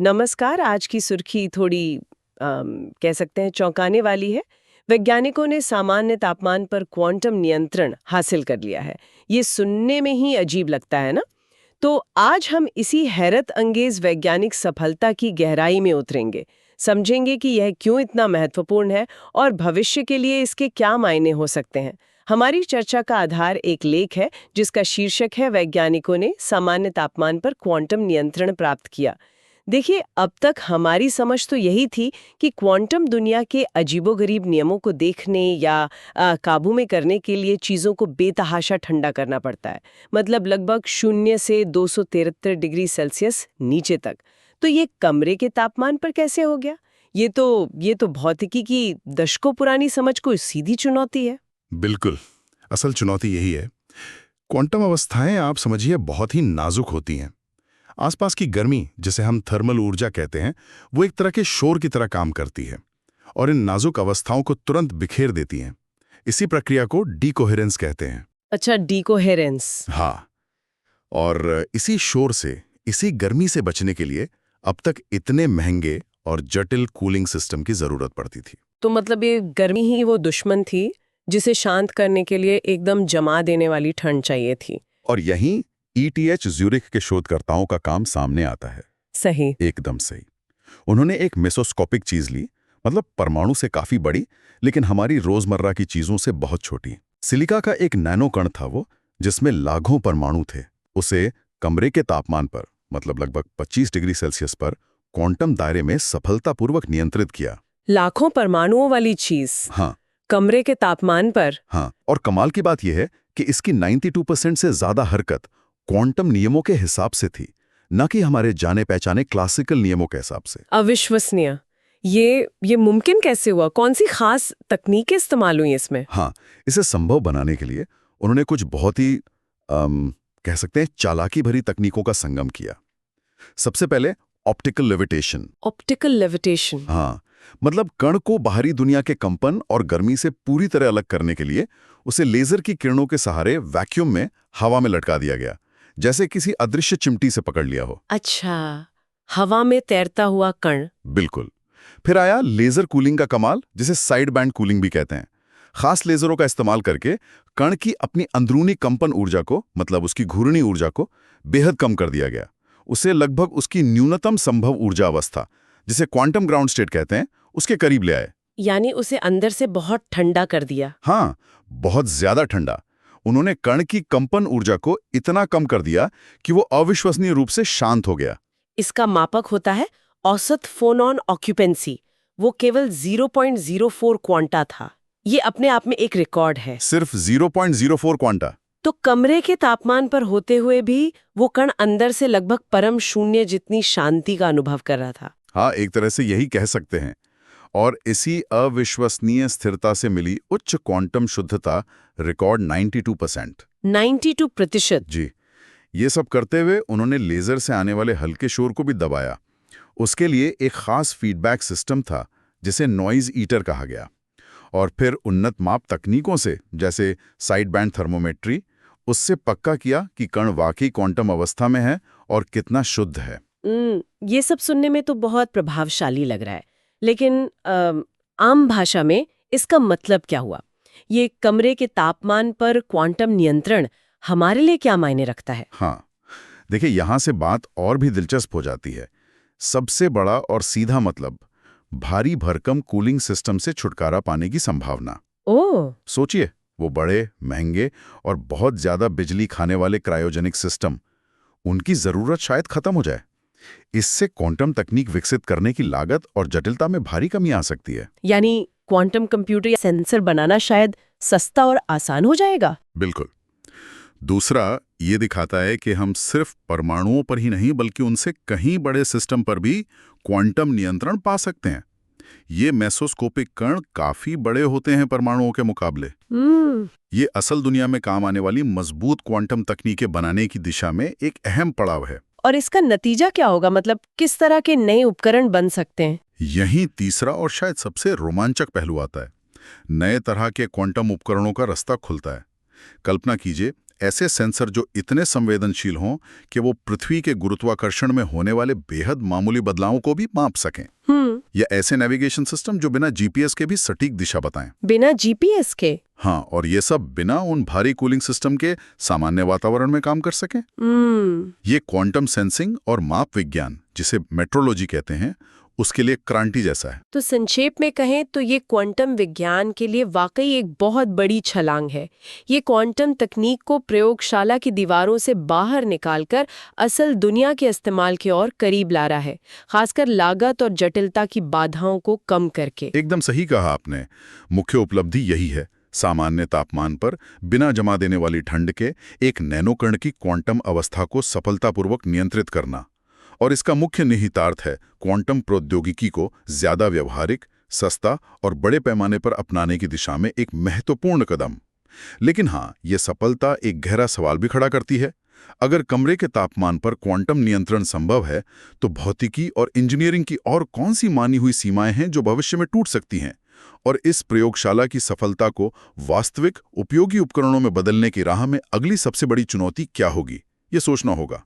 नमस्कार। आज की सुर्खी थोड़ी कह सकते हैं चौंकाने वाली है। वैज्ञानिकों ने सामान्य तापमान पर क्वांटम नियंत्रण हासिल कर लिया है। ये सुनने में ही अजीब लगता है ना। तो आज हम इसी हैरत अंगेज वैज्ञानिक सफलता की गहराई में उतरेंगे, समझेंगे कि यह क्यों इतना महत्वपूर्ण है और भविष्य के लिए इसके क्या मायने हो सकते हैं। हमारी चर्चा का आधार एक लेख है जिसका शीर्षक है वैज्ञानिकों ने सामान्य तापमान पर क्वांटम नियंत्रण प्राप्त किया। देखिए, अब तक हमारी समझ तो यही थी कि क्वांटम दुनिया के अजीबोगरीब नियमों को देखने या काबू में करने के लिए चीज़ों को बेतहाशा ठंडा करना पड़ता है। मतलब लगभग 0 से 273 डिग्री सेल्सियस नीचे तक। तो ये कमरे के तापमान पर कैसे हो गया? ये तो भौतिकी की दशकों पुरानी समझ को सीधी चुनौती है। बिल्कुल। असल चुनौती यही है। क्वांटम अवस्थाएं आप समझिए बहुत ही नाजुक होती हैं। आसपास की गर्मी, जिसे हम थर्मल ऊर्जा कहते हैं, वो एक तरह के शोर की तरह काम करती है और इन नाजुक अवस्थाओं को तुरंत बिखेर देती हैं। इसी प्रक्रिया को डीकोहेरेंस कहते हैं। अच्छा, डीकोहेरेंस। हाँ, और इसी शोर से, इसी गर्मी से बचने के लिए अब तक इतने महंगे और जटिल कूलिंग सिस्टम की जरूरत पड़ती थी। तो मतलब ये गर्मी ही वो दुश्मन थी जिसे शांत करने के लिए एकदम जमा देने वाली ठंड चाहिए थी। और यहीं ईटीएच ज्यूरिख के शोधकर्ताओं का काम सामने आता है। सही। एकदम सही। उन्होंने एक मेसोस्कोपिक चीज ली, मतलब परमाणु से काफी बड़ी लेकिन हमारी रोजमर्रा की चीजों से बहुत छोटी। सिलिका का एक नैनो कण था वो, जिसमें लाखों परमाणु थे। उसे कमरे के तापमान पर, मतलब लगभग 25 डिग्री सेल्सियस पर क्वांटम दायरे में सफलतापूर्वक नियंत्रित किया। लाखों परमाणुओं वाली चीज हाँ, कमरे के तापमान पर। हाँ। और कमाल की बात यह है कि इसकी 92% से ज्यादा हरकत क्वांटम नियमों के हिसाब से थी, न कि हमारे जाने पहचाने क्लासिकल नियमों के हिसाब से। अविश्वसनीय। ये मुमकिन कैसे हुआ? कौन सी खास तकनीकें इस्तेमाल हुई इसमें? हाँ, इसे संभव बनाने के लिए उन्होंने कुछ बहुत ही कह सकते हैं चालाकी भरी तकनीकों का संगम किया। सबसे पहले ऑप्टिकल लेविटेशन। Optical levitation. हाँ, मतलब कण को बाहरी दुनिया के कंपन और गर्मी से पूरी तरह अलग करने के लिए उसे लेजर की किरणों के सहारे वैक्यूम में हवा में लटका दिया गया, जैसे किसी अदृश्य चिमटी से पकड़ लिया हो। अच्छा, हवा में तैरता हुआ कण। बिल्कुल। फिर आया लेजर कूलिंग का कमाल, जिसे साइड बैंड कूलिंग भी कहते हैं। खास लेजरों का इस्तेमाल करके कण की अपनी अंदरूनी कंपन ऊर्जा को, मतलब उसकी घूर्णी ऊर्जा को, बेहद कम कर दिया गया। उसे लगभग उसकी न्यूनतम संभव ऊर्जा अवस्था, जिसे क्वांटम ग्राउंड स्टेट कहते हैं, उसके करीब ले आए। यानी उसे अंदर से बहुत ठंडा कर दिया। हाँ, बहुत ज्यादा ठंडा। उन्होंने कण की कंपन ऊर्जा को इतना कम कर दिया कि वो अविश्वसनीय रूप से शांत हो गया। इसका मापक होता है औसत फोनॉन ऑक्यूपेंसी। वो केवल 0.04 क्वांटा था। ये अपने आप में एक रिकॉर्ड है। सिर्फ 0.04 क्वांटा। तो कमरे के तापमान पर होते हुए भी वो कण अंदर से लगभग परम शून्य जितनी शांति का अनुभव कर रहा था। हाँ, एक तरह से यही कह सकते हैं। और इसी अविश्वसनीय स्थिरता से मिली उच्च क्वांटम शुद्धता, रिकॉर्ड 92%। 92%। जी। ये सब करते हुए उन्होंने लेजर से आने वाले हल्के शोर को भी दबाया। उसके लिए एक खास फीडबैक सिस्टम था, जिसे नॉइज ईटर कहा गया। और फिर उन्नत माप तकनीकों से, जैसे साइड बैंड थर्मोमेट्री, उससे पक्का किया कि कण वाकई क्वांटम अवस्था में है और कितना शुद्ध है। ये सब सुनने में तो बहुत प्रभावशाली लग रहा है, लेकिन आम भाषा में इसका मतलब क्या हुआ? ये कमरे के तापमान पर क्वांटम नियंत्रण हमारे लिए क्या मायने रखता है? हाँ, देखिए, यहां से बात और भी दिलचस्प हो जाती है। सबसे बड़ा और सीधा मतलब, भारी भरकम कूलिंग सिस्टम से छुटकारा पाने की संभावना। ओह! सोचिए, वो बड़े, महंगे और बहुत ज्यादा बिजली खाने वाले क्रायोजेनिक सिस्टम, उनकी जरूरत शायद खत्म हो जाए। इससे क्वांटम तकनीक विकसित करने की लागत और जटिलता में भारी कमी आ सकती है। यानी क्वांटम कंप्यूटर या सेंसर बनाना शायद सस्ता और आसान हो जाएगा। बिल्कुल। दूसरा, ये दिखाता है कि हम सिर्फ परमाणुओं पर ही नहीं, बल्कि उनसे कहीं बड़े सिस्टम पर भी क्वांटम नियंत्रण पा सकते हैं। ये मेसोस्कोपिक कण काफी बड़े होते हैं परमाणुओं के मुकाबले। ये असल दुनिया में काम आने वाली मजबूत क्वांटम तकनीकें बनाने की दिशा में एक अहम पड़ाव है। और इसका नतीजा क्या होगा? मतलब किस तरह के नए उपकरण बन सकते हैं? यही तीसरा और शायद सबसे रोमांचक पहलू आता है। नए तरह के क्वांटम उपकरणों का रास्ता खुलता है। कल्पना कीजिए, ऐसे सेंसर जो इतने संवेदनशील हों कि वो पृथ्वी के गुरुत्वाकर्षण में होने वाले बेहद मामूली बदलावों को भी माप सकें। या ऐसे नेविगेशन सिस्टम जो बिना जीपीएस के भी सटीक दिशा बताएं। बिना जीपीएस के? हाँ, और ये सब बिना उन भारी कूलिंग सिस्टम के सामान्य वातावरण में काम कर सकें। ये क्वांटम सेंसिंग और माप विज्ञान, जिसे मेट्रोलॉजी कहते हैं, उसके लिए क्रांति जैसा है। तो संक्षेप में कहें तो ये क्वांटम विज्ञान के लिए वाकई एक बहुत बड़ी छलांग है। ये क्वांटम तकनीक को प्रयोगशाला की दीवारों से बाहर निकालकर असल दुनिया के इस्तेमाल की ओर करीब ला रहा है, खासकर लागत और जटिलता की बाधाओं को कम करके। एकदम सही कहा आपने। मुख्य उपलब्धि यही है, सामान्य तापमान पर बिना जमा देने वाली ठंड के एक नैनोकण की क्वांटम अवस्था को सफलतापूर्वक नियंत्रित करना। और इसका मुख्य निहितार्थ है क्वांटम प्रौद्योगिकी को ज्यादा व्यवहारिक, सस्ता और बड़े पैमाने पर अपनाने की दिशा में एक महत्वपूर्ण कदम। लेकिन हाँ, ये सफलता एक गहरा सवाल भी खड़ा करती है। अगर कमरे के तापमान पर क्वांटम नियंत्रण संभव है, तो भौतिकी और इंजीनियरिंग की और कौन सी मानी हुई सीमाएं हैं जो भविष्य में टूट सकती हैं? और इस प्रयोगशाला की सफलता को वास्तविक उपयोगी उपकरणों में बदलने की राह में अगली सबसे बड़ी चुनौती क्या होगी, ये सोचना होगा।